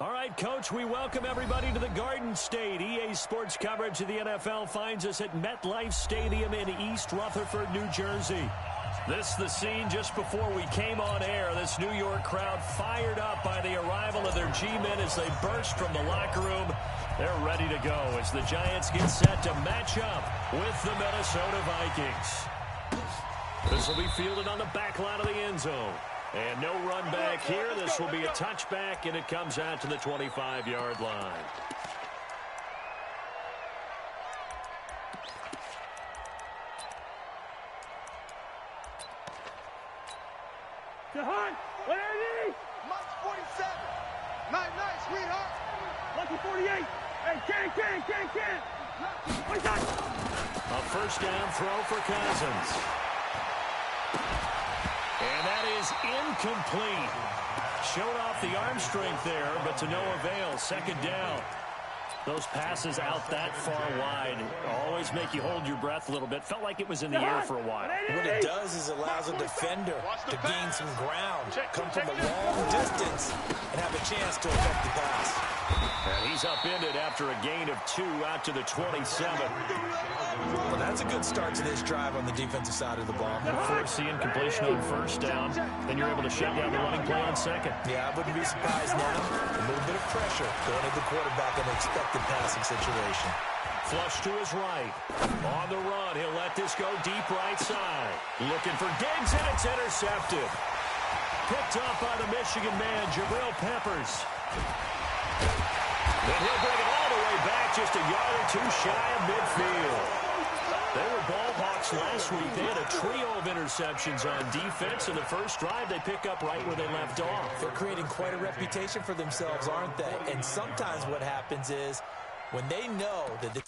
All right, Coach, we welcome everybody to the Garden State. EA Sports coverage of the NFL finds us at MetLife Stadium in East Rutherford, New Jersey. This is the scene just before we came on air. This New York crowd fired up by the arrival of their G-men as they burst from the locker room. They're ready to go as the Giants get set to match up with the Minnesota Vikings. This will be fielded on the back line of the end zone. And no run back here. This will be a touchback, and it comes out to the 25-yard line. Jahan, what are these? Mike's 47. Night, sweetheart. Lucky 48. Hey, can. What's that? A first down throw for Cousins. And that is incomplete. Showed off the arm strength there, but to no avail. Second down. Those passes out that far wide always make you hold your breath a little bit. Felt like it was in the air for a while. What it does is allows a defender to gain some ground, come from a long distance, and have a chance to affect the pass. And he's upended after a gain of 2 out to the 27. Well, that's a good start to this drive on the defensive side of the ball. Force the incompletion on first down, then you're able to shut down the running play on second. Yeah, I wouldn't be surprised now. A little bit of pressure going at the quarterback in an expected passing situation. Flush to his right. On the run, he'll let this go deep right side. Looking for Diggs, and it's intercepted. Picked up by the Michigan man, Jabril Peppers. And he'll bring it all the way back, just a yard or two shy of midfield. They were ball hawks last week. They had a trio of interceptions on defense. In the first drive, they pick up right where they left off. They're creating quite a reputation for themselves, aren't they? And sometimes what happens is when they know that the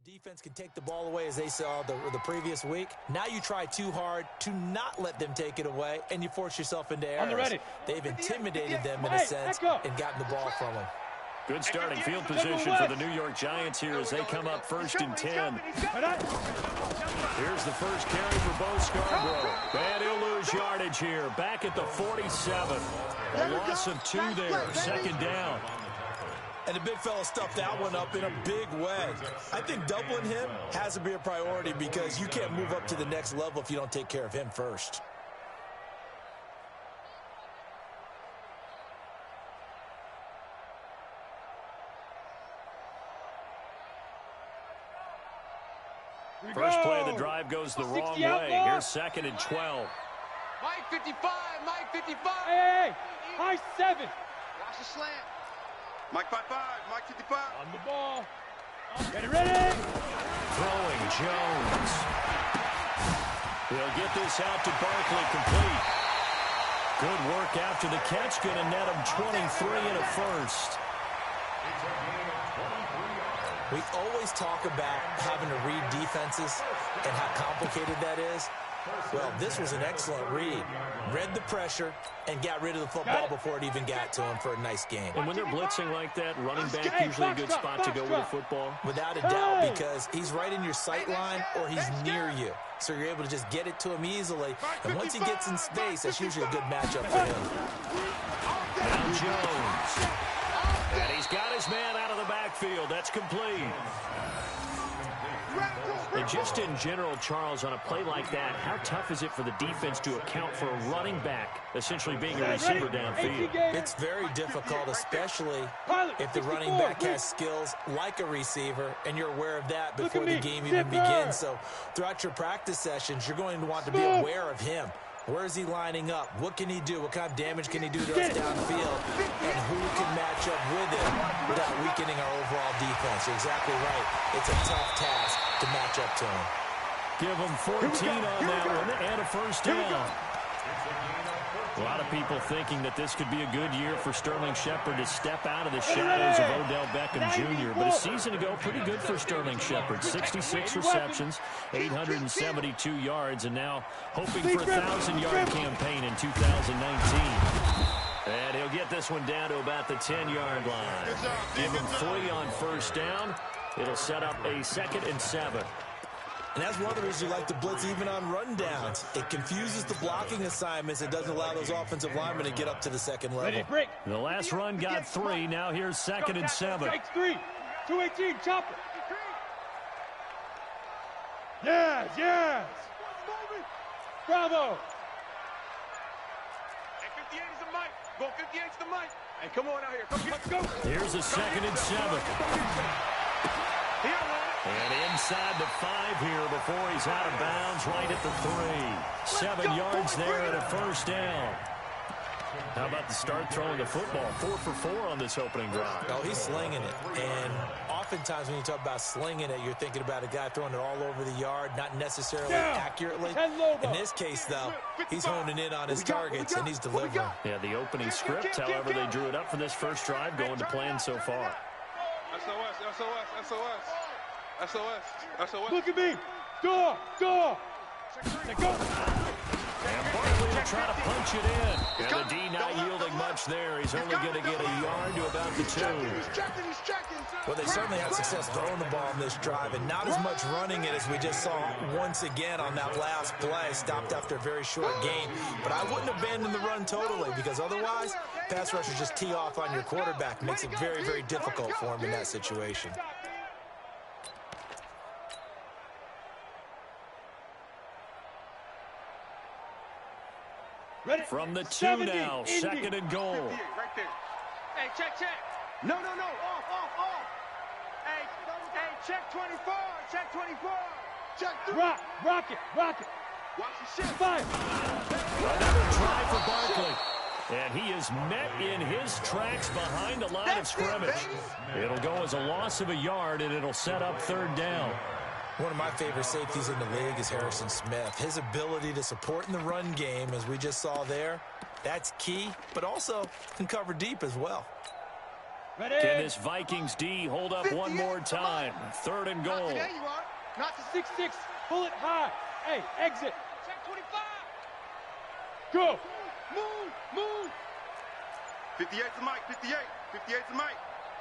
defense can take the ball away as they saw the previous week. Now you try too hard to not let them take it away, and you force yourself into errors. They've intimidated them in a sense and gotten the ball from them. Good starting field position for the New York Giants here as they come up 1st and 10. Here's the first carry for Bo Scarborough. And he'll lose yardage here. Back at the 47. A loss of 2 there. 2nd down. And the big fella stuffed that one up in a big way. I think doubling him has to be a priority because you can't move up to the next level if you don't take care of him first. First play of the drive goes the wrong way. Here's 2nd and 12. Mike 55, Mike 55. Hey, high 7. Watch the slant. Mike 55, Mike 55. On the ball. Ready. Throwing Jones. He'll get this out to Barkley, complete. Good work after the catch. Going to net him 23 and a first. We always talk about having to read defenses and how complicated that is. Well, this was an excellent read. Read the pressure and got rid of the football before it even got to him for a nice game. And when they're blitzing like that, running back usually a good spot to go with the football. Without a doubt, because he's right in your sight line or he's near you. So you're able to just get it to him easily. And once he gets in space, that's usually a good matchup for him. Now Jones. And he's got his man out of the backfield. That's complete. And just in general, Charles, on a play like that, how tough is it for the defense to account for a running back essentially being a receiver downfield? It's very difficult, especially if the running back has skills like a receiver, and you're aware of that before the game even begins. So throughout your practice sessions, you're going to want to be aware of him. Where is he lining up? What can he do? What kind of damage can he do to us downfield? And who can match up with him without weakening our overall defense? You're exactly right. It's a tough task to match up to him. Give him 14 on that one and a first down. A lot of people thinking that this could be a good year for Sterling Shepard to step out of the shadows of Odell Beckham Jr. But a season ago, pretty good for Sterling Shepard. 66 receptions, 872 yards, and now hoping for a 1,000-yard campaign in 2019. And he'll get this one down to about the 10-yard line. Give him 3 on first down. It'll set up a 2nd and 7. And that's one of the reasons you like to blitz even on rundowns. It confuses the blocking assignments. It doesn't allow those offensive linemen to get up to the second level. The last run got 3. Now here's 2nd and 7. Strikes 3. 218, chopper. Yes. Bravo. Hey, 58 is the mic. Go 58 is the mic. Hey, come on out here. Let's go. Here's a 2nd and 7. And inside the 5 here before he's out of bounds, right at the 3. 7 yards there and a first down. How about the start throwing the football? 4 for 4 on this opening drive. Oh, he's slinging it. And oftentimes when you talk about slinging it, you're thinking about a guy throwing it all over the yard, not necessarily accurately. In this case, though, he's honing in on his targets, and he's delivering. Yeah, the opening script, however, they drew it up for this first drive, going to plan so far. SOS. Look at me. Door. Let go. And Barkley will try to punch it in. And the D not yielding much there. He's only going to get a yard to about the 2. Well, they certainly had success throwing the ball in this drive, and not as much running it as we just saw once again on that last play. Stopped after a very short gain. But I wouldn't abandon the run totally, because otherwise, pass rushers just tee off on your quarterback. Makes it very, very difficult for him in that situation. From the 2 now, 2nd and goal. Right there. Hey, check. No. Off. Hey, check 24. Check 24. Check 3. Rock it. Watch the shit. 5. Another try for Barkley. And he is met in his tracks behind the line of scrimmage. It'll go as a loss of a yard, and it'll set up 3rd down. One of my favorite safeties in the league is Harrison Smith. His ability to support in the run game, as we just saw there, that's key, but also can cover deep as well. Ready? Can this Vikings D hold up one more time? 3rd and goal. There you are. Not to 6-6. Pull it high. Hey, exit. Check 25. Go. Move. 58's the mic. 58's the mic.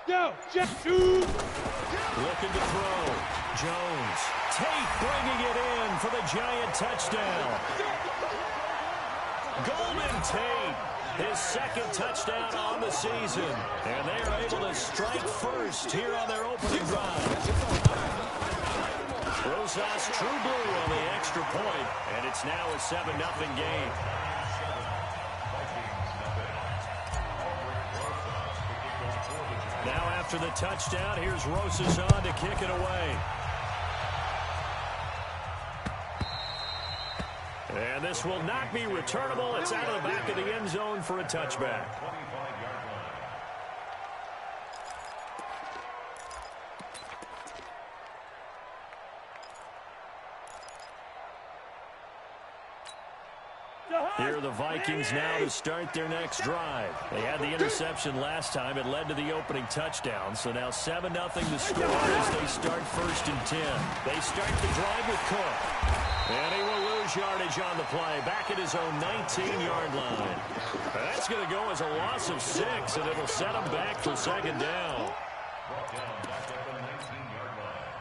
Yo, check 2. Looking to throw. Jones. Tate bringing it in for the giant touchdown. Golden Tate, his 2nd touchdown on the season. And they are able to strike first here on their opening drive. Rosas True Blue on the extra point, and it's now a 7-0 game. Now after the touchdown, here's Rosas on to kick it away. And this will not be returnable. It's out of the back of the end zone for a touchback. Here are the Vikings now to start their next drive. They had the interception last time. It led to the opening touchdown. So now 7-0 to score as they start 1st and 10. They start the drive with Cook. And he will lose yardage on the play. Back at his own 19-yard line. That's going to go as a loss of 6, and it'll set him back for 2nd down.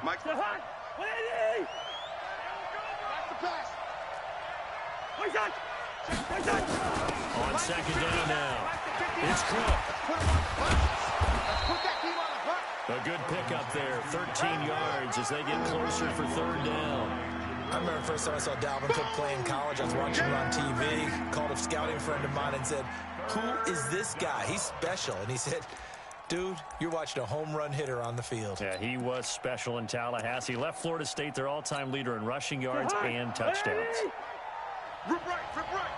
Mike the hunt. 180. That's the pass. What's that? On 2nd down now. It's Cook. A good pickup there. 13 yards as they get closer for 3rd down. I remember the first time I saw Dalvin Cook play in college. I was watching him on TV. Called a scouting friend of mine and said, "Who is this guy? He's special." And he said, "Dude, you're watching a home run hitter on the field." Yeah, he was special in Tallahassee. Left Florida State their all-time leader in rushing yards and touchdowns. Rip right, rip right.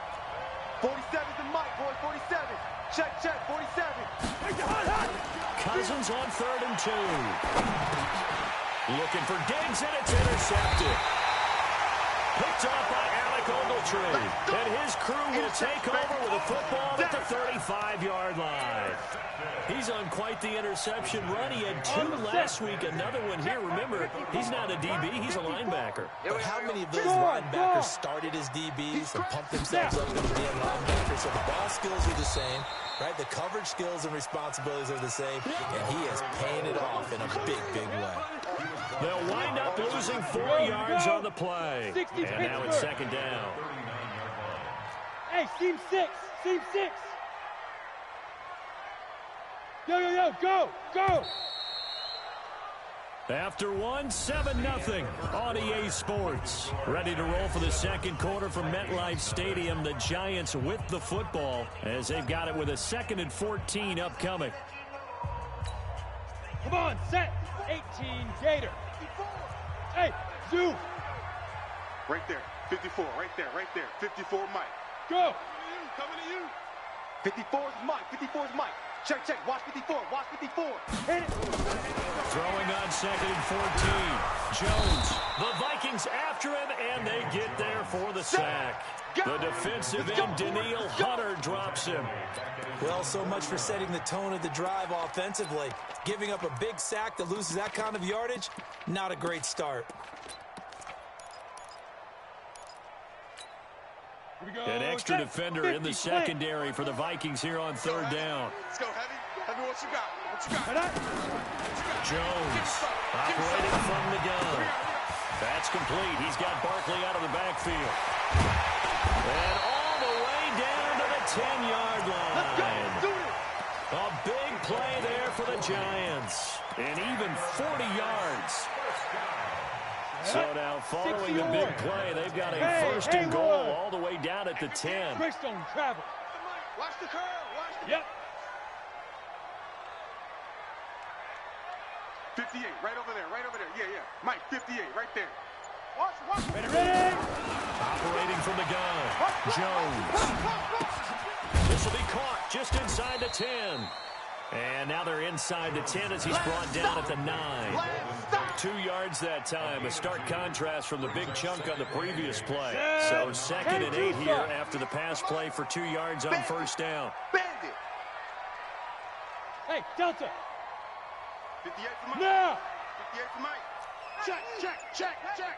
47's the Mike, boy, 47. Check, check, 47. Cousins on 3rd and 2. Looking for Diggs, and it's intercepted. Picked off by Alec Ogletree. And his crew will take over with a football at the 35-yard line. He's on quite the interception run. He had 2 last week, another one here. Remember, he's not a DB, he's a linebacker. But how many of those linebackers started as DBs and pumped themselves up into being linebackers? So the ball skills are the same, right? The coverage skills and responsibilities are the same, and he is paying it off in a big, big way. They'll wind up losing 4 yards on the play. And now it's 2nd down. Hey, seam 6. Seam 6. Yo, go, go. After one, 7-0 on EA Sports. Ready to roll for the 2nd quarter from MetLife Stadium. The Giants with the football as they've got it with a 2nd and 14 upcoming. Come on, set. 18, Gator. Hey, zoom. Right there, 54, right there, right there. 54, Mike. Go. Coming to you. 54 is Mike, 54 is Mike. Check, check, watch 54, watch 54. Hit it. Throwing on 2nd and 14. Jones, the Vikings after him, and they get there for the sack. The defensive end, Daniil Hunter, drops him. Well, so much for setting the tone of the drive offensively. Giving up a big sack that loses that kind of yardage, not a great start. An extra defender in the secondary for the Vikings here on 3rd down. Let's go, Heavy. Heavy, what you got? What you got? Jones operating from the gun. That's complete. He's got Barkley out of the backfield. And all the way down to the 10-yard line. A big play there for the Giants. And even 40 yards. So now following the big play, they've got a 1st and goal all the way down at the 10. Bristol travel. Watch the curl. Watch the... Yep. 58, right over there, right over there. Yeah, yeah. Mike, 58, right there. Watch, watch. Ready. Operating from the gun. Jones. This will be caught just inside the 10. And now they're inside the 10 as he's brought down at the 9. 2 yards that time. A stark contrast from the big chunk on the previous play. So 2nd and 8 here after the pass play for 2 yards on 1st down. Bandit. Hey, Delta. 58 for Mike. Now. 58 for Mike. Check, check, check, check.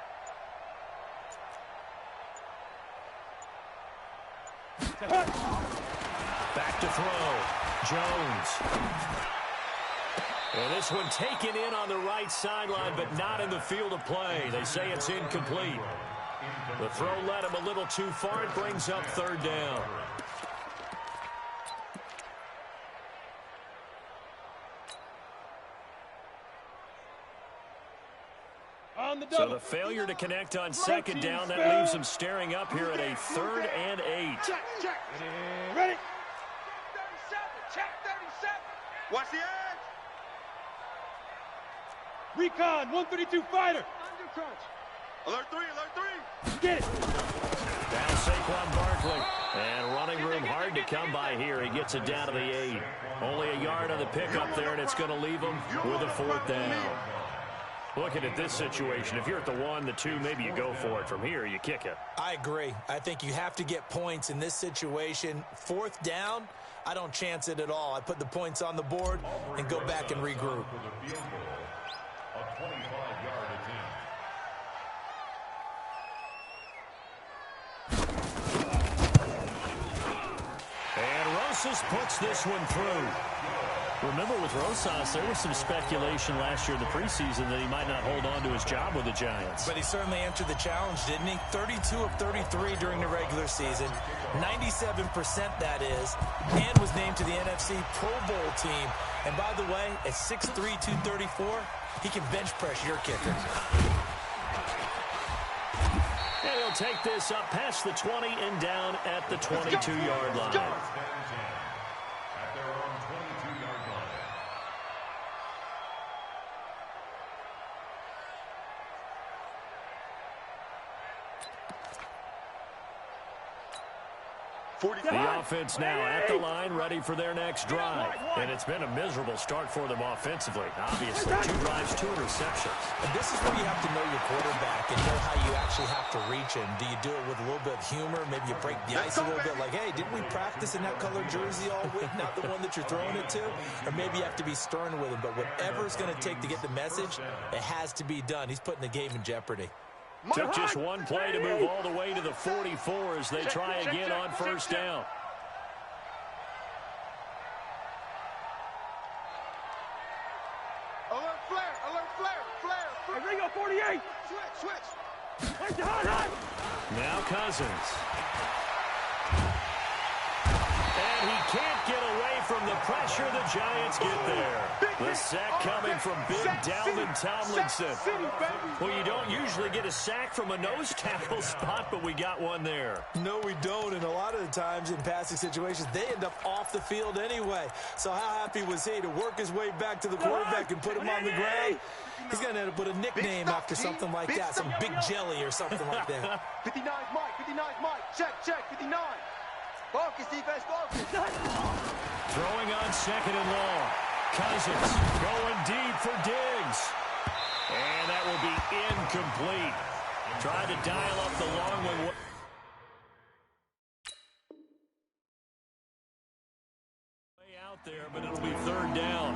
Back to throw. Jones. And this one taken in on the right sideline, but not in the field of play. They say it's incomplete. The throw led him a little too far. It brings up 3rd down. So the failure to connect on 2nd down, that leaves him staring up here at a 3rd and 8. Check, check. Ready. 37, check 37. Watch the edge. Recon, 132 fighter. Undercrunch. Alert 3, alert 3. Get it. Down Saquon Barkley. And running room hard to come by here. He gets it down to the 8. Only a yard on the pickup there, and it's going to leave him with a 4th down. Looking at this situation, if you're at the 1, the 2, maybe you go for it. From here, you kick it. I agree. I think you have to get points in this situation. 4th down, I don't chance it at all. I put the points on the board and go back and regroup. And Rosas puts this one through. Remember, with Rosas, there was some speculation last year in the preseason that he might not hold on to his job with the Giants. But he certainly answered the challenge, didn't he? 32 of 33 during the regular season, 97% that is, and was named to the NFC Pro Bowl team. And by the way, at 6'3", 234, he can bench press your kicker. And he'll take this up past the 20 and down at the 22-yard line. The offense now at the line, ready for their next drive. And it's been a miserable start for them offensively. Obviously, 2 drives, 2 interceptions. And this is where you have to know your quarterback and know how you actually have to reach him. Do you do it with a little bit of humor? Maybe you break the ice a little bit like, hey, didn't we practice in that colored jersey all week? Not the one that you're throwing it to? Or maybe you have to be stern with him. But whatever it's going to take to get the message, it has to be done. He's putting the game in jeopardy. Took just one play to move all the way to the 44 as they try again on 1st down. Alert flare, alert flare, flare. Hey, Ringo, 48. Switch. Where's the hot? Now Cousins. And he can't get away from the pressure. The Giants get there. The sack coming from big Dalvin Tomlinson. Well, you don't usually get a sack from a nose tackle spot, but we got one there. No, we don't. And a lot of the times in passing situations, they end up off the field anyway. So how happy was he to work his way back to the quarterback and put him on the ground? He's going to end up with a nickname after something like that, some Big Jelly or something like that. 59's Mike, 59's Mike. Check, 59. Focus, defense, focus. Throwing on 2nd and long. Cousins going deep for Diggs. And that will be incomplete. Tried to dial up the long one. Way out there, but it'll be 3rd down.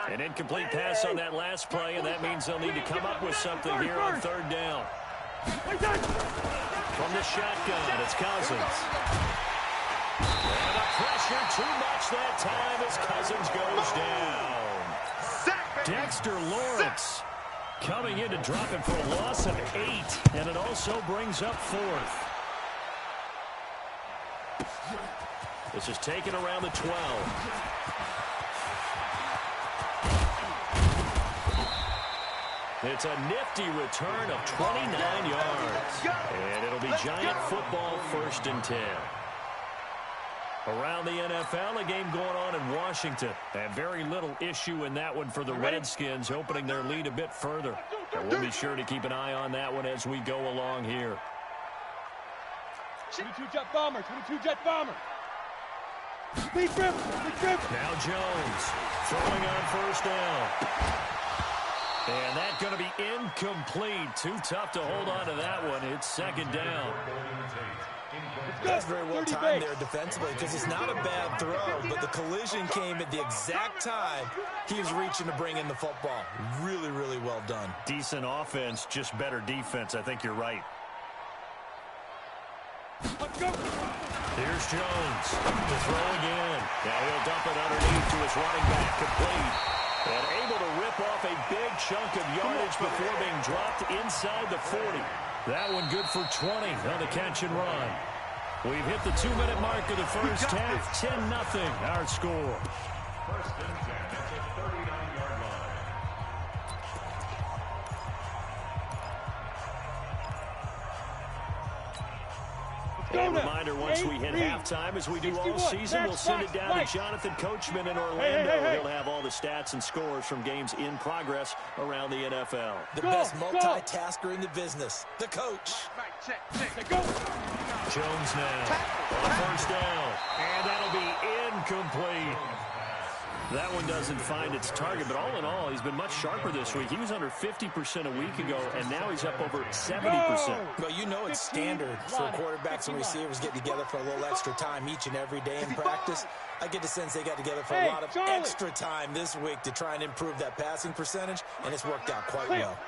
An incomplete pass on that last play, and that means they'll need to come up with something here on 3rd down. From the shotgun, it's Cousins. And the pressure too much that time as Cousins goes down. Dexter Lawrence coming in to drop it for a loss of 8, and it also brings up 4th. This is taken around the 12. It's a nifty return of 29 yards. And it'll be Giant football 1st and 10. Around the NFL, a game going on in Washington. And very little issue in that one for the Redskins, opening their lead a bit further. And we'll be sure to keep an eye on that one as we go along here. 22 jet bomber, 22 jet bomber. Big grip, big grip. Now Jones throwing on 1st down. And that's going to be incomplete. Too tough to hold on to that one. It's 2nd down. That's very well timed there defensively because it's not a bad throw, but the collision came at the exact time he was reaching to bring in the football. Really, really well done. Decent offense, just better defense. I think you're right. Let's go. Here's Jones to throw again. Now he'll dump it underneath to his running back, complete. And able to rip off a big chunk of yardage before being dropped inside the 40. That one good for 20 on the catch and run. We've hit the 2-minute mark of the first half. 10-0 our score. First and 10 at the 39-yard line. And reminder, once we hit halftime, as we do all season, we'll send it down to Jonathan Coachman in Orlando. He'll have all the stats and scores from games in progress around the NFL. The best multitasker in the business, the coach. Jones now on first down, and that'll be incomplete. That one doesn't find its target, but all in all, he's been much sharper this week. He was under 50% a week ago, and now he's up over 70%. Well, you know it's standard for quarterbacks and receivers getting together for a little extra time each and every day in practice. I get the sense they got together for a lot of extra time this week to try and improve that passing percentage, and it's worked out quite well.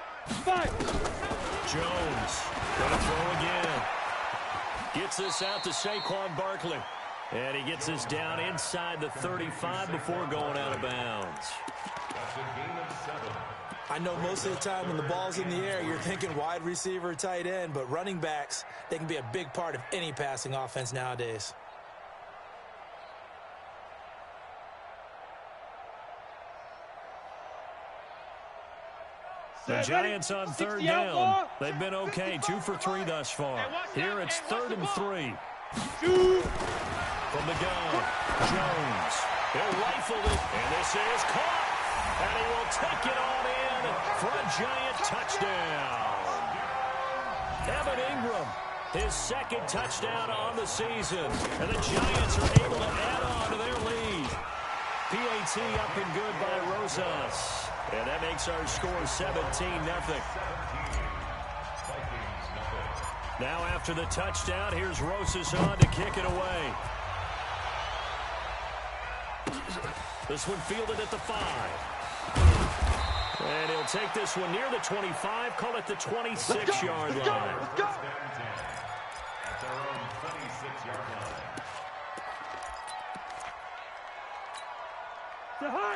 Jones going to throw again. Gets this out to Saquon Barkley. And he gets this down inside the 35 before going out of bounds. I know most of the time when the ball's in the air, you're thinking wide receiver, tight end, but running backs, they can be a big part of any passing offense nowadays. The Giants on third down. They've been okay, 2 for 3 thus far. Here it's 3rd and 3. From the gun, Jones. He'll rifle it, and this is caught. And he will take it on in for a Giant touchdown. Evan Ingram, his 2nd touchdown on the season. And the Giants are able to add on to their lead. PAT up and good by Rosas. And that makes our score 17-0. Now after the touchdown, here's Rosas on to kick it away. This one fielded at the 5. And he'll take this one near the 25, call it the 26-yard line. At their own 26-yard line.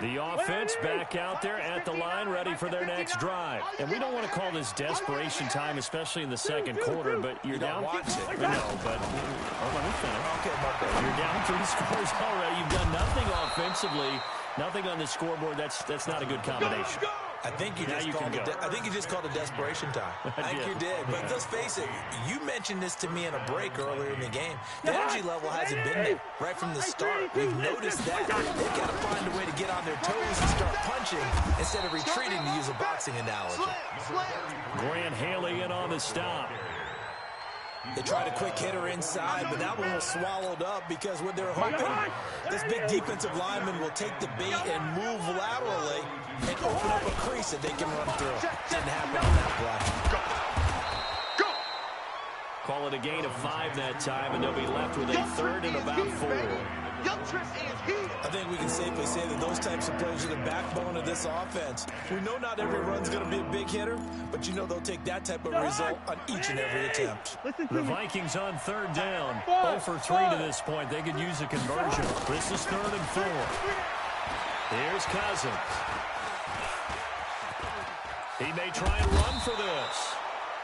The offense back out there at the line, ready for their next drive. And we don't want to call this desperation time, especially in the second quarter, but you're down. Watch it. No, but let me finish. Okay, you're down 3 scores already. You've done nothing offensively, nothing on the scoreboard. That's not a good combination. I think you just called it desperation time. I think you did. But let's face it, you mentioned this to me in a break earlier in the game. The energy level hasn't been there right from the start. We've noticed that. They've got to find a way to get on their toes and start punching instead of retreating, to use a boxing analogy. Grant Haley in on the stop. They tried a quick hitter inside, but that one was swallowed up because what they're hoping, this big defensive lineman will take the bait and move laterally and open up a crease that they can run through. Didn't happen on that play. Call it a gain of 5 that time, and they'll be left with a 3rd and about 4. I think we can safely say that those types of plays are the backbone of this offense. We know not every run's going to be a big hitter, but you know they'll take that type of result on each and every attempt. The Vikings on 3rd down. 0 for 3 to this point. They could use a conversion. This is 3rd and 4. Here's Cousins. He may try and run for this.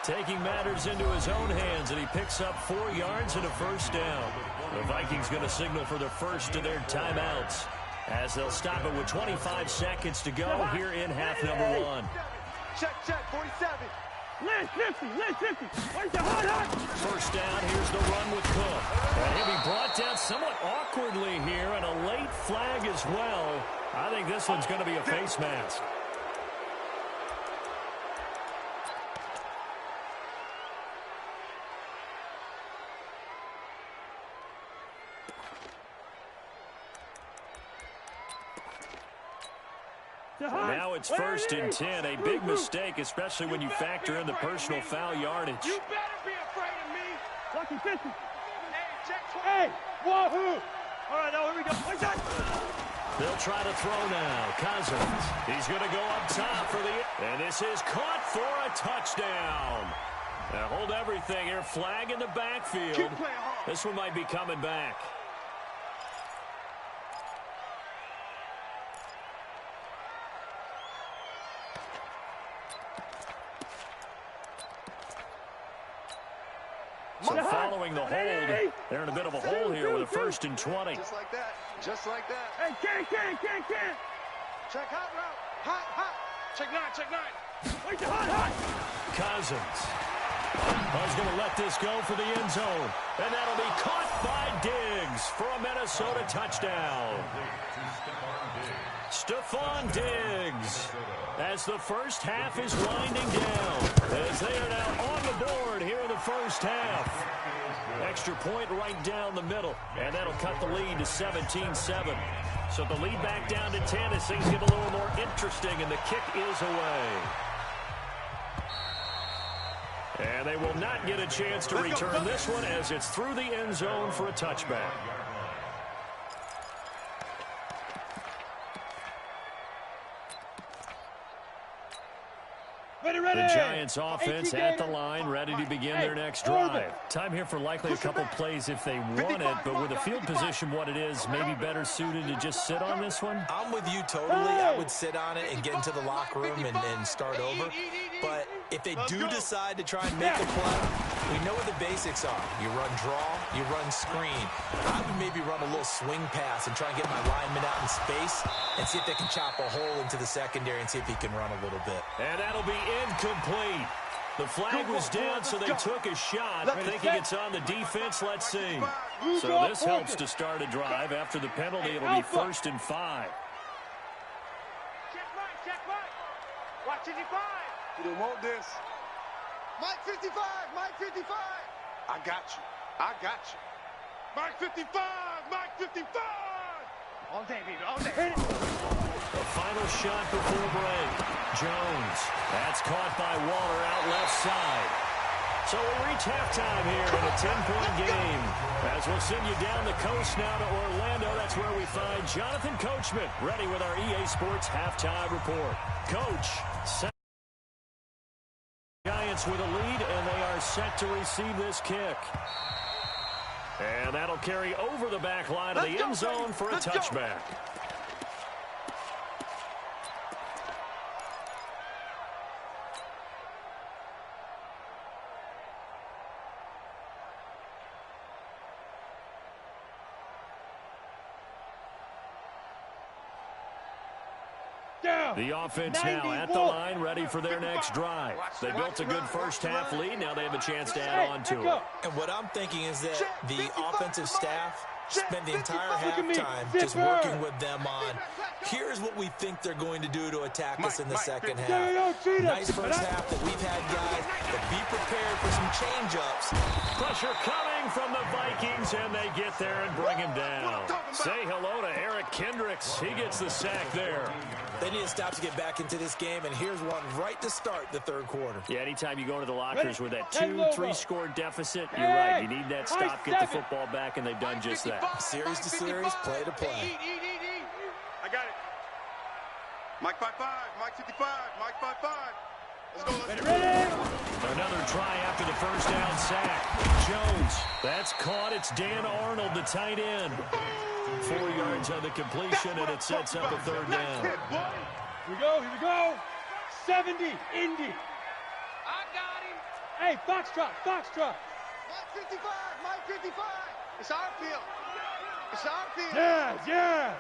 Taking matters into his own hands, and he picks up 4 yards and a first down. The Vikings going to signal for the first of their timeouts as they'll stop it with 25 seconds to go here in half number 1. Check, 47. Last 50. Where's the hot? First down, here's the run with Cook. And he'll be brought down somewhat awkwardly here, and a late flag as well. I think this one's going to be a face mask. Now it's 1st and 10. A big mistake, especially when you factor in the personal foul yardage. You better be afraid of me. Lucky 50. Hey, check 20. Hey, wahoo. All right, now here we go. Where's that? They'll try to throw now. Cousins. He's going to go up top for the... And this is caught for a touchdown. Now hold everything here. Flag in the backfield. Keep playing hard. This one might be coming back. So following the hold, they're in a bit of a hole here with a 1st and 20. Just like that. Just like that. Hey, can't. Check hot route. Hot. Check 9. Where's the hot? Cousins. Ball's going to let this go for the end zone. And that'll be caught by Diggs for a Minnesota touchdown. Stephon Diggs, as the first half is winding down, as they are now on the board here in the first half. Extra point right down the middle, and that'll cut the lead to 17-7. So the lead back down to 10 as things get a little more interesting, and the kick is away. And they will not get a chance to return this one as it's through the end zone for a touchback. The Giants offense at the line, ready to begin their next drive. Time here for likely a couple plays if they want it, but with the field position what it is, maybe better suited to just sit on this one? I'm with you totally. I would sit on it and get into the locker room and start over. But if they do decide to try and make a play, we know what the basics are. You run draw, you run screen. I would maybe run a little swing pass and try and get my lineman out in space and see if they can chop a hole into the secondary and see if he can run a little bit. And that'll be incomplete. The flag was down, so they took a shot, thinking it's on the defense. Let's see. So this helps to start a drive. After the penalty, it'll be 1st and 5. Check Mike. Watch 55. You don't want this. Mike 55. I got you. Mike 55. All day, baby, all day. The final shot before break. Jones. That's caught by Waller out left side. So we'll reach halftime here in a 10-point game. As we'll send you down the coast now to Orlando, that's where we find Jonathan Coachman, ready with our EA Sports halftime report. Coach, Giants with a lead, and they are set to receive this kick. And that'll carry over the back line of the end zone for a touchback. The offense now at the line, ready for their next drive. They built a good first half lead. Now they have a chance to add on to it. And what I'm thinking is that the offensive staff spent the entire halftime just working with them on, here's what we think they're going to do to attack us in the second half. Nice first half that we've had, guys, but be prepared for some change-ups. Pressure coming from the Vikings, and they get there and bring him down. Say hello to Eric Kendricks. He gets the sack there. They need to stop to get back into this game, and here's one right to start the third quarter. Yeah, anytime you go into the lockers with that 2-3 score deficit, you're right. You need that stop, get the football back, and they've done just that. Series to series, play to play. I got it. Mike 55, Mike 55, Mike 55. Let's go. Another try after the first down sack. Jones, that's caught. It's Dan Arnold, the tight end. 4 yards on the completion, and it sets up a third down. Here we go. 70, Indy. I got him. Hey, Foxtrot. Mike 55. It's our field. Yes.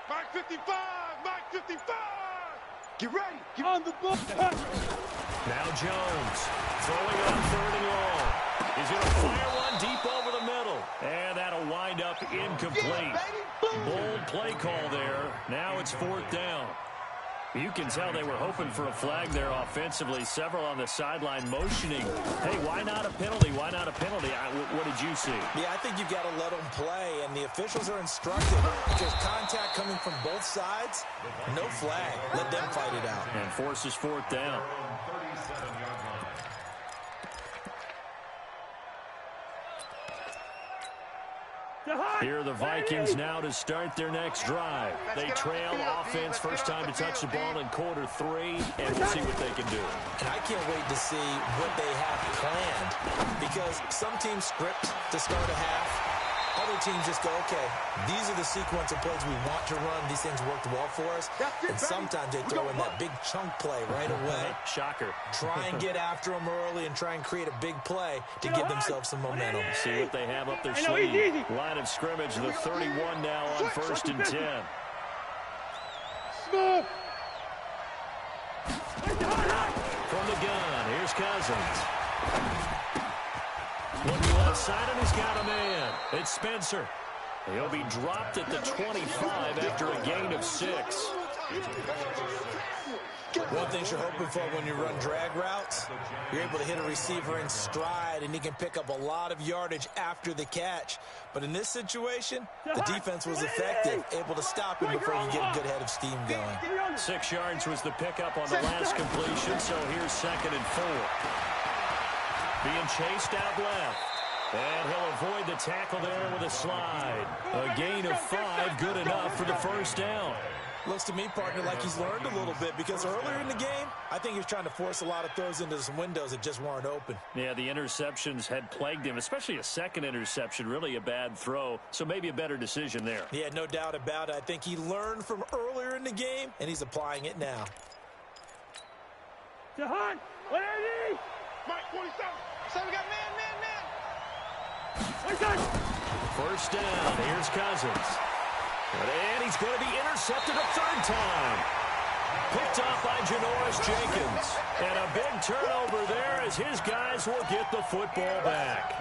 Mike 55. Get ready. On the book. Now Jones throwing it on 3rd and long. He's going to fire one deep over the middle. And that'll wind up incomplete. Bold play call there. Now it's 4th down. You can tell they were hoping for a flag there offensively. Several on the sideline motioning. Hey, why not a penalty? What did you see? Yeah, I think you've got to let them play, and the officials are instructed. If there's contact coming from both sides, no flag. Let them fight it out. And forces 4th down. Here are the Vikings now to start their next drive. They trail offense, first time to touch the ball in quarter 3, and we'll see what they can do. And I can't wait to see what they have planned, because some teams script to start a half. Other teams just go, okay, these are the sequence of plays we want to run. These things worked well for us. And sometimes they throw in that big chunk play right away. Shocker. Try and get after them early and try and create a big play to give themselves some momentum. See what they have up their sleeve. Line of scrimmage, the 31 now on 1st and 10. Smooth. From the gun, here's Cousins. Cousins. Looking left side, and he's got a man. It's Spencer. He'll be dropped at the 25 after a gain of 6. One thing you're hoping for when you run drag routes, you're able to hit a receiver in stride, and he can pick up a lot of yardage after the catch. But in this situation, the defense was effective, able to stop him before you get a good head of steam going. 6 yards was the pickup on the last completion, so here's 2nd and 4. Being chased out left. And he'll avoid the tackle there with a slide. A gain of 5, good enough for the first down. Looks to me, partner, like he's learned a little bit, because earlier in the game, I think he was trying to force a lot of throws into some windows that just weren't open. Yeah, the interceptions had plagued him, especially a second interception, really a bad throw, so maybe a better decision there. Yeah, no doubt about it. I think he learned from earlier in the game, and he's applying it now. Jahan, where are you? Mike 47. So we got man. First down, here's Cousins. And he's going to be intercepted a 3rd time. Picked off by Janoris Jenkins. And a big turnover there as his guys will get the football back.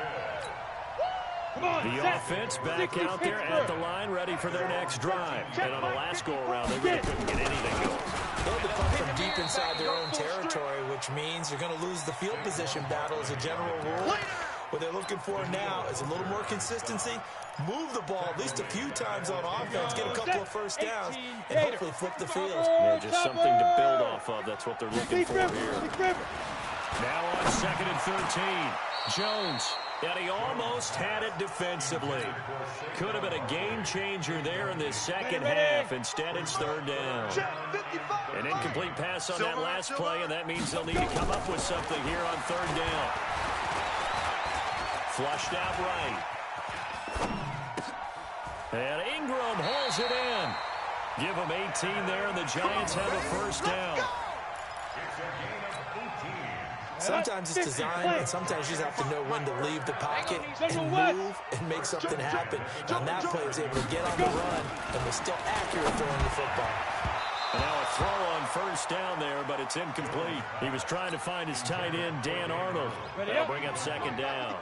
The offense back out there at the line, ready for their next drive. And on the last go-around, they really couldn't get anything going. They had to punt from deep inside their own territory, which means you're going to lose the field position battle as a general rule. What they're looking for now is a little more consistency, move the ball at least a few times on offense, get a couple of first downs, and hopefully flip the field. Yeah, just something to build off of. That's what they're looking for here. Now on 2nd and 13, Jones. And he almost had it defensively. Could have been a game changer there in this second half. Instead, it's 3rd down. An incomplete pass on that last play, and that means they'll need to come up with something here on 3rd down. Flushed out right. And Ingram hauls it in. Give them 18 there, and the Giants have a first down. Sometimes it's design, and sometimes you just have to know when to leave the pocket and move and make something happen. On that play, he was able to get on the run and was still accurate throwing the football. And now a throw on first down there, but it's incomplete. He was trying to find his tight end, Dan Arnold. That'll bring up 2nd down.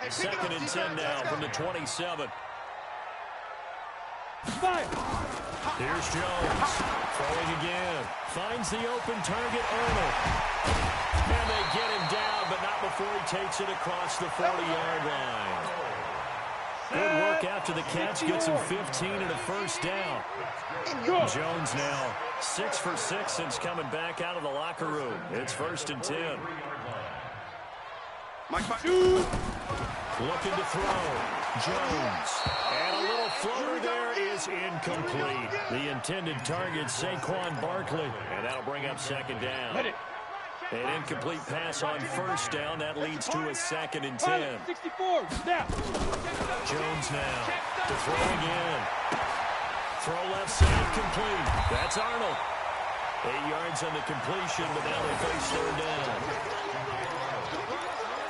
2nd and 10 now from the 27. Here's Jones. Throwing again. Finds the open target, Arnold. And they get him down, but not before he takes it across the 40-yard line. Good work after the catch. Gets him 15 and a first down. Jones now 6 for 6 since coming back out of the locker room. It's 1st and 10. Looking to throw. Jones. And a little floater there is incomplete. The intended target, Saquon Barkley. And that'll bring up 2nd down. An incomplete pass on first down. That leads to a 2nd and 10. 64, snap. Jones now to throw again. Throw left side complete. That's Arnold. 8 yards on the completion, but now they face 3rd down.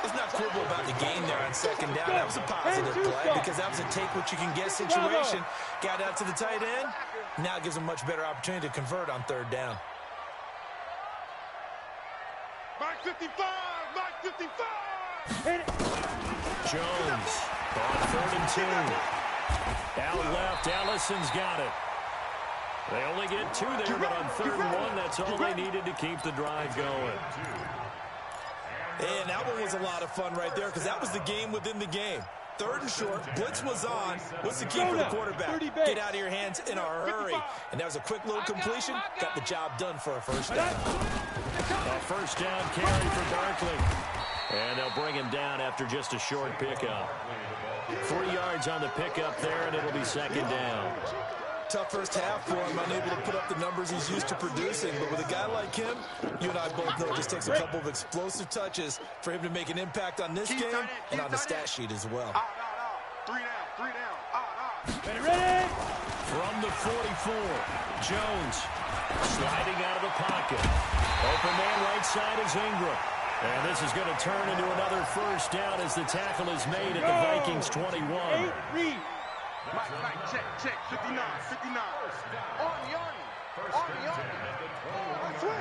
It's not quibble about the gain there on 2nd down. That was a positive play because that was a take-what-you-can-get situation. Got out to the tight end. Now it gives them much better opportunity to convert on 3rd down. Mike 55! Mike 55! Jones on 3rd and 2. Out left, Allison's got it. They only get 2 there, but on 3rd and 1, that's all they needed to keep the drive going. And that one was a lot of fun right there because that was the game within the game. 3rd and short, blitz was on. What's the key for the quarterback? Get out of your hands in a hurry. And that was a quick little completion. Got the job done for a first down. A first down carry for Barkley. And they'll bring him down after just a short pickup. 3 yards on the pickup there, and it'll be 2nd down. Tough first half for him, unable to put up the numbers he's used to producing. But with a guy like him, you and I both know it just takes a couple of explosive touches for him to make an impact on this game and on the stat sheet as well. 3 down. Ready? From the 44, Jones sliding out of the pocket. Open man right side is Ingram. And this is going to turn into another first down as the tackle is made at the Vikings 21. Mike, check, 59. Arnie. Switch.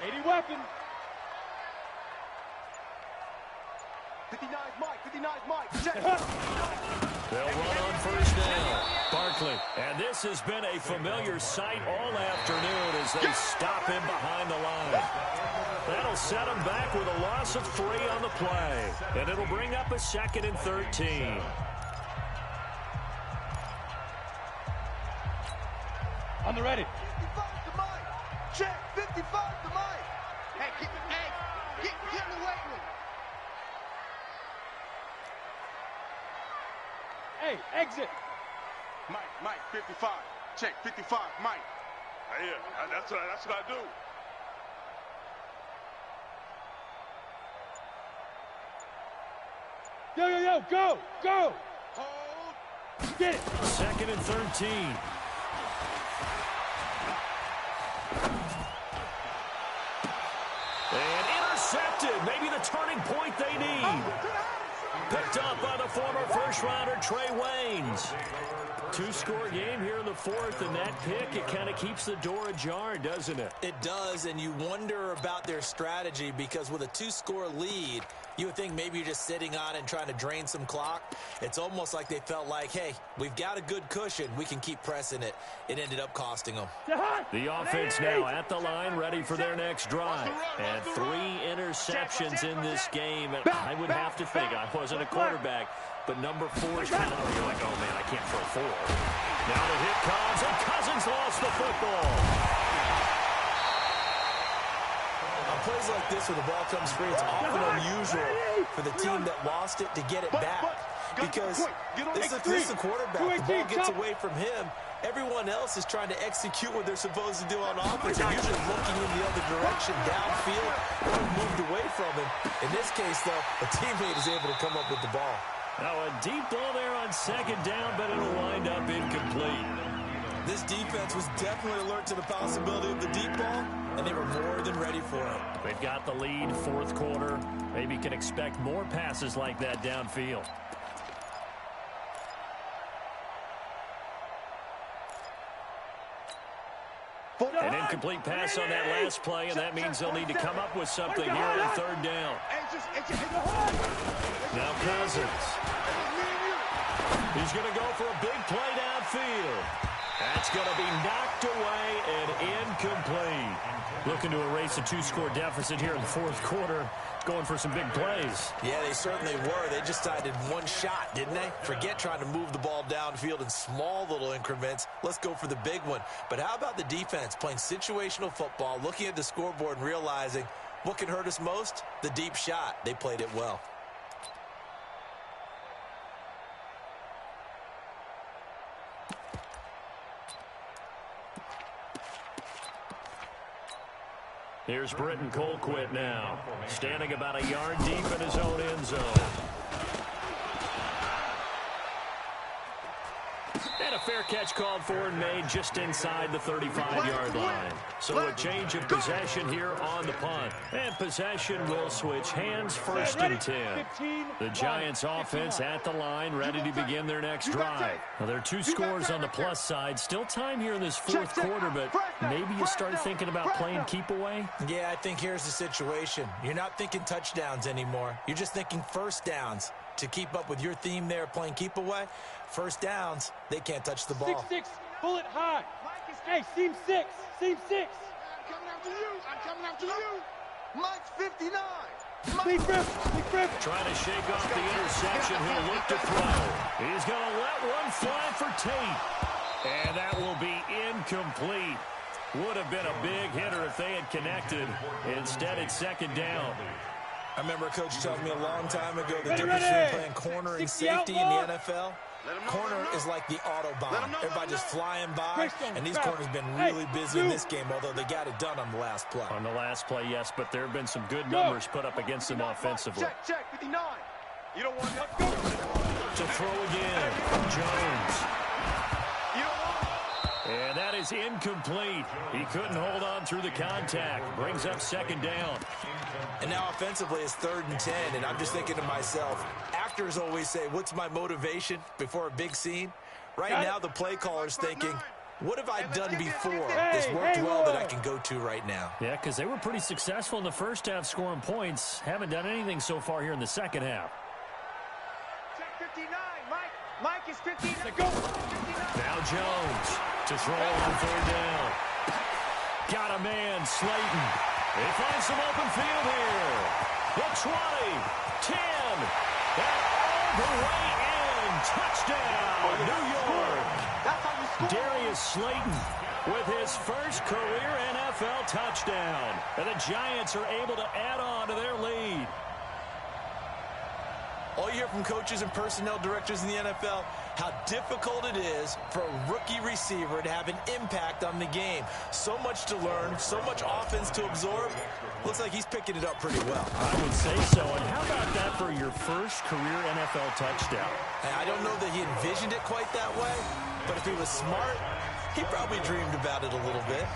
80 weapons. 59's Mike. 59's Mike. Check. They'll run on first down. Barkley. And this has been a familiar sight all afternoon as they stop him behind the line. That'll set him back with a loss of 3 on the play. And it'll bring up a 2nd and 13. On the ready. 55 to Mike. Check. 55 to Mike. Hey, get in the weight room. Hey, exit. Mike, 55. Check. 55, Mike. Yeah, that's what I do. Yo, go. Hold. Get it. 2nd and 13. And intercepted. Maybe the turning point they need. Picked up by the former first-rounder Trey Waynes. 2-score game here in the 4th, and that pick, it kind of keeps the door ajar, doesn't it? It does, and you wonder about their strategy because with a 2-score lead, you would think maybe you're just sitting on it and trying to drain some clock. It's almost like they felt like, hey, we've got a good cushion. We can keep pressing it. It ended up costing them. The offense now at the line, ready for their next drive. And 3 interceptions in this game. And I would have to think, I wasn't a quarterback, but number 4 is kind of, you're like, oh, man, I can't throw 4. Now the hit comes, and Cousins lost the football. On plays like this where the ball comes free, it's often unusual for the team that lost it to get it back. Because this is the quarterback. The ball gets away from him. Everyone else is trying to execute what they're supposed to do on offense. They're usually looking in the other direction, downfield, or moved away from him. In this case, though, a teammate is able to come up with the ball. Now a deep ball there on 2nd down, but it'll wind up incomplete. This defense was definitely alert to the possibility of the deep ball, and they were more than ready for it. They've got the lead, 4th quarter. Maybe can expect more passes like that downfield. An incomplete pass on that last play, and that means they'll need to come up with something here on 3rd down. Now Cousins. He's going to go for a big play downfield. That's going to be knocked away and incomplete. Looking to erase a 2-score deficit here in the 4th quarter. Going for some big plays. Yeah, they certainly were. They just decided one shot, didn't they? Forget trying to move the ball downfield in small little increments. Let's go for the big one. But how about the defense playing situational football, looking at the scoreboard and realizing what can hurt us most? The deep shot. They played it well. Here's Britton Colquitt now, standing about a yard deep in his own end zone. And a fair catch called for and made just inside the 35-yard line. So a change of possession here on the punt. And possession will switch hands, 1st and 10. The Giants offense at the line, ready to begin their next drive. Now, there are 2 scores on the plus side. Still time here in this 4th quarter, but maybe you start thinking about playing keep away? Yeah, I think here's the situation. You're not thinking touchdowns anymore. You're just thinking first downs. To keep up with your theme there, playing keep away, first downs, they can't touch the ball. 6-6, bullet high. Hey, seam 6. I'm coming after you. Mike's 59. Big rip. Trying to shake off the interception. He'll look to throw. He's going to let one fly for Tate. And that will be incomplete. Would have been a big hitter if they had connected. Instead, it's 2nd down. I remember a coach telling me a long time ago the difference between playing corner and safety in the NFL. Corner is like the Autobahn. Everybody just flying by, and these corners have been really busy in this game, although they got it done on the last play. On the last play, yes, but there have been some good numbers put up against them offensively. Check, 59. You don't want to throw again. Jones. And that is incomplete. He couldn't hold on through the contact. Brings up 2nd down. And now offensively it's 3rd and 10, and I'm just thinking to myself, actors always say, what's my motivation before a big scene? Right now the play caller's thinking, what have I done before that's worked well that I can go to right now? Yeah, because they were pretty successful in the first half scoring points. Haven't done anything so far here in the second half. Vikings 15. Go. Now Jones to throw on third down. Got a man, Slayton. He finds some open field here. The 20, 10, and all the way in. Touchdown, New York. That's how you score. Darius Slayton with his first career NFL touchdown. And the Giants are able to add on to their lead. All you hear from coaches and personnel directors in the NFL, how difficult it is for a rookie receiver to have an impact on the game. So much to learn, so much offense to absorb. Looks like he's picking it up pretty well. I would say so. And how about that for your first career NFL touchdown? I don't know that he envisioned it quite that way, but if he was smart, he probably dreamed about it a little bit.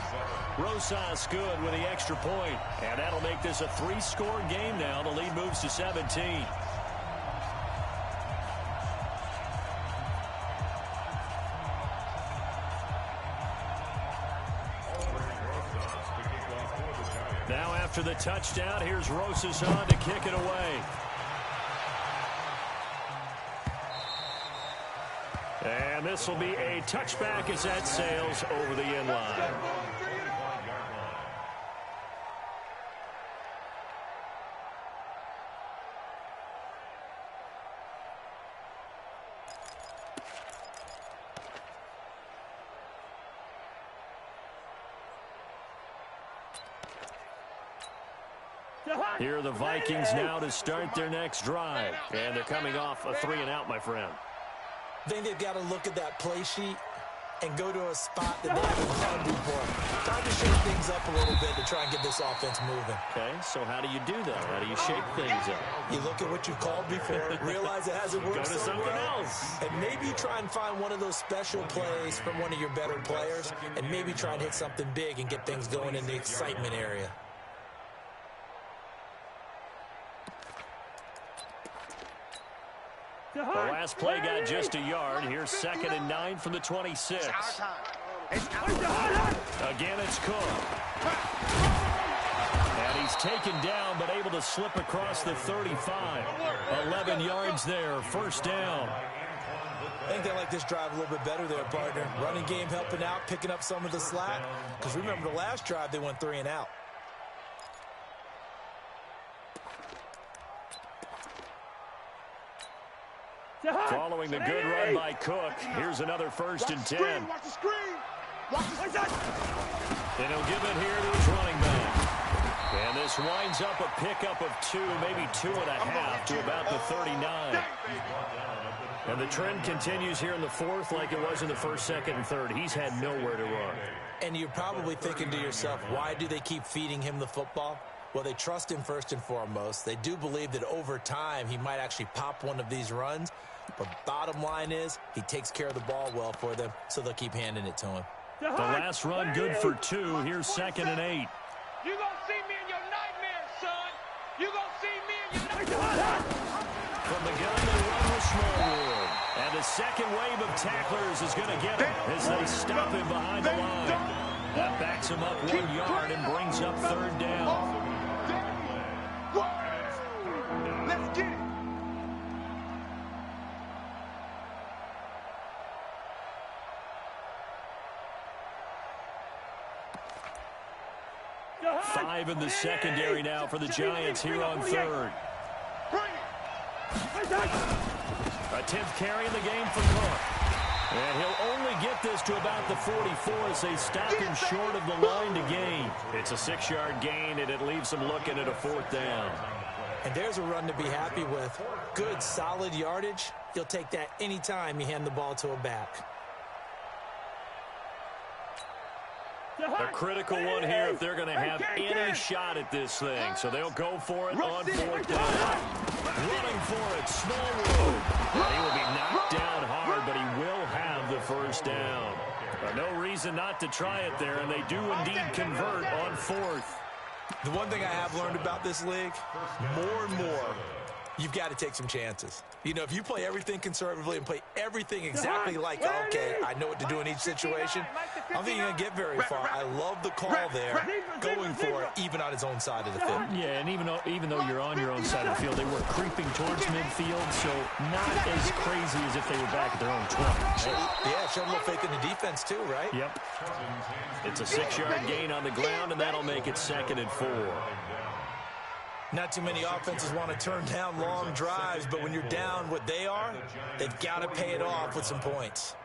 Rosas good with the extra point, and that'll make this a 3-score game now. The lead moves to 17. Now after the touchdown, here's Rosas on to kick it away. And this will be a touchback as that sails over the end line. Here are the Vikings now to start their next drive. And they're coming off a 3-and-out, my friend. I think they've got to look at that play sheet and go to a spot that they haven't done before. Time to shake things up a little bit to try and get this offense moving. Okay, so how do you do that? How do you shake things up? You look at what you've called before, realize it hasn't worked Go to so something well, else. and maybe try and find one of those special plays from one of your better players, and maybe try and hit something big and get things going in the excitement area. The last play got just a yard. Here's 2nd and 9 from the 26. Again, it's Cook. And he's taken down, but able to slip across the 35. 11 yards there, first down. I think they like this drive a little bit better there, partner. Running game helping out, picking up some of the slack. Because remember, the last drive, they went 3-and-out. Following the good run by Cook, here's another 1st and 10. Watch the screen. Watch the And he'll give it here to his running back. And this winds up a pickup of 2, maybe 2.5 to about the 39. And the trend continues here in the 4th like it was in the 1st, 2nd, and 3rd. He's had nowhere to run. And you're probably thinking to yourself, why do they keep feeding him the football? Well, they trust him first and foremost. They do believe that over time he might actually pop one of these runs. But bottom line is he takes care of the ball well for them, so they'll keep handing it to him. The last run good for 2. Here's 2nd and 8. You gonna see me in your nightmares, son. You gonna see me in your nightmares. From the gun, they run with Smallwood. And the second wave of tacklers is going to get him as they stop him behind the line. That backs him up 1 yard and brings up 3rd down. Let's get it. Five in the secondary now for the Giants here on 3rd. A 10th carry in the game for Cook. And he'll only get this to about the 44 as they stop him short of the line to gain. It's a 6-yard gain, and it leaves him looking at a 4th down. And there's a run to be happy with. Good, solid yardage. You'll take that anytime you hand the ball to a back. A critical one here if they're going to have any shot at this thing. So they'll go for it on 4th down. Running for it, Smallwood. And he will be knocked down hard, but he will have the 1st down. No reason not to try it there, and they do indeed convert on 4th. The one thing I have learned about this league, more and more, You've got to take some chances. You know, if you play everything conservatively and play everything exactly like, okay, I know what to do in each situation, I don't think you're going to get very far. I love the call there, going for it, even on his own side of the field. Yeah, and even though you're on your own side of the field, they were creeping towards midfield, so not as crazy as if they were back at their own 20. Yeah, showed a little faith in the defense too, right? Yep. It's a 6-yard gain on the ground, and that'll make it 2nd and 4. Not too many offenses want to turn down long drives, but when you're down what they are, they've got to pay it off with some points.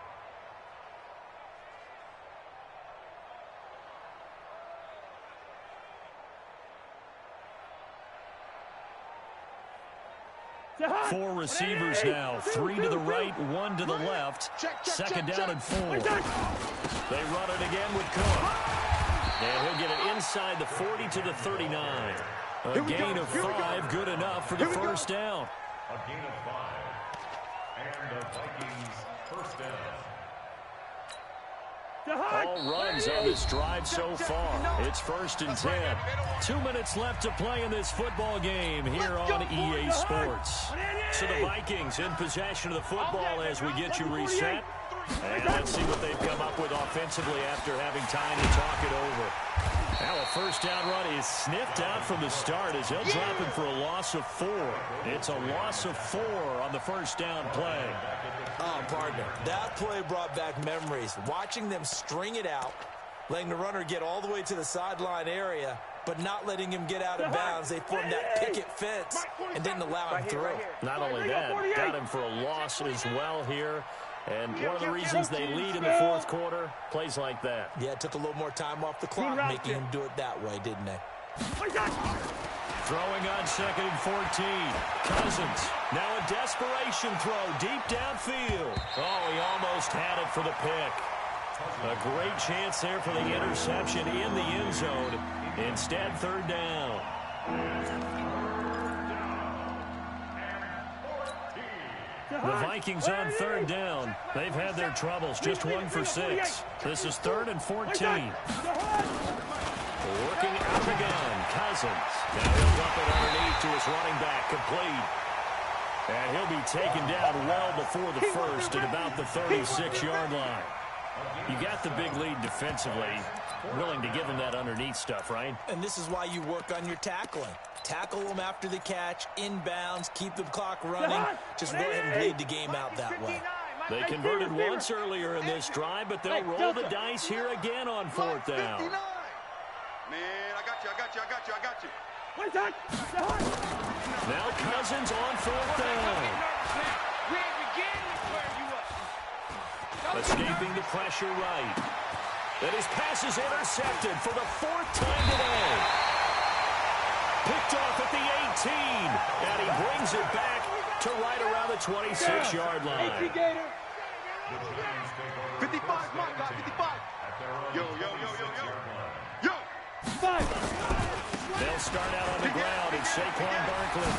Four receivers now, 3 to the right, 1 to the left. 2nd down and 4. They run it again with Cook. And he'll get it inside the 40 to the 39. A gain of 5, good enough for the first down. A gain of 5. And the Vikings first down. All runs on this drive so far. It's 1st and 10. 2 minutes left to play in this football game here on EA Sports. So the Vikings in possession of the football as we get you reset. And let's see what they've come up with offensively after having time to talk it over. Now a first down run is sniffed out from the start as he'll drop him for a loss of 4. It's a loss of 4 on the first down play. Oh, partner, that play brought back memories. Watching them string it out, letting the runner get all the way to the sideline area, but not letting him get out of bounds. They formed that picket fence and didn't allow him through. Not only that, got him for a loss as well here. And one of the reasons they lead in the 4th quarter, plays like that. Yeah, it took a little more time off the clock, making him do it that way, didn't they? Throwing on 2nd and 14. Cousins. Now a desperation throw deep downfield. Oh, he almost had it for the pick. A great chance there for the interception in the end zone. Instead, 3rd down. The Vikings on 3rd down. They've had their troubles. Just 1 for 6. This is 3rd and 14. Working out the gun. Cousins. Now he'll dump it underneath to his running back. Complete. And he'll be taken down well before the first at about the 36-yard line. You got the big lead defensively. Willing to give him that underneath stuff, right? And this is why you work on your tackling. Tackle them after the catch, inbounds, keep the clock running. Just let him bleed the game out that way. They converted once earlier in this drive, but they'll roll the dice here again on 4th down. Man, I got you. Now Cousins on 4th down. Escaping the pressure right. And his pass is intercepted for the 4th time today. Picked off at the 18. And he brings it back to right around the 26-yard line. 55, my God, 55. Yo. 5. They'll start out on the ground and Saquon Barkley.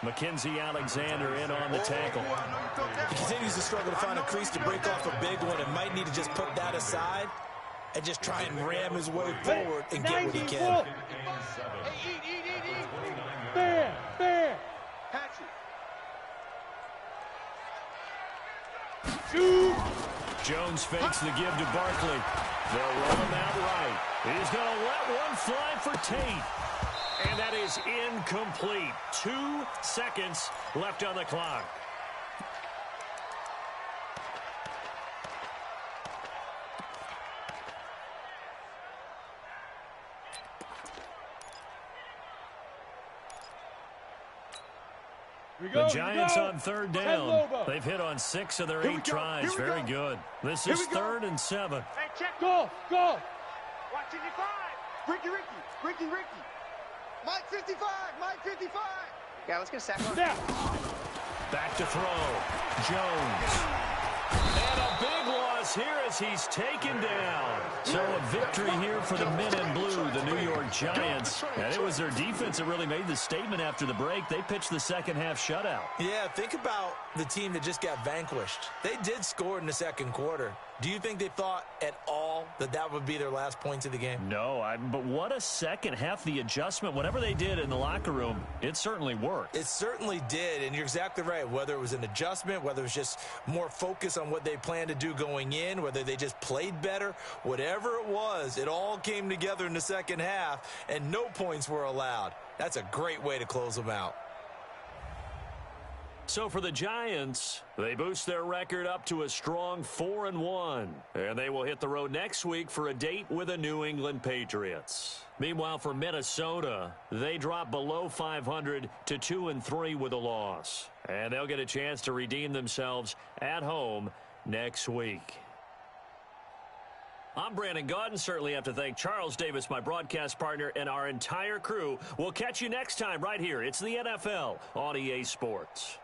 Mackenzie Alexander in on the tackle. He continues to struggle to find a crease to break off a big one and might need to just put that aside and just try and ram his way forward and get what he can. Fair. Jones fakes the give to Barkley. They'll run him out right. He's going to let one fly for Tate. And that is incomplete. 2 seconds left on the clock. The Giants on 3rd down. They've hit on 6 of their 8 tries. Very good. This is 3rd and 7. Hey, check. Go. Watch 55. Ricky. Mike 55. Yeah, let's get a sack. Back to throw. Jones. And a big one us here as he's taken down. So a victory here for the men in blue, the New York Giants. And it was their defense that really made the statement after the break. They pitched the second-half shutout. Yeah, think about the team that just got vanquished. They did score in the second quarter. Do you think they thought at all that that would be their last points of the game? No, but what a second half. The adjustment, whatever they did in the locker room, it certainly worked. It certainly did, and you're exactly right. Whether it was an adjustment, whether it was just more focus on what they planned to do going in, whether they just played better, whatever it was, it all came together in the second half, and no points were allowed. That's a great way to close them out. So for the Giants, they boost their record up to a strong 4-1. And they will hit the road next week for a date with the New England Patriots. Meanwhile, for Minnesota, they drop below 500 to 2-3 with a loss. And they'll get a chance to redeem themselves at home next week. I'm Brandon Gaudin. Certainly have to thank Charles Davis, my broadcast partner, and our entire crew. We'll catch you next time right here. It's the NFL on EA Sports.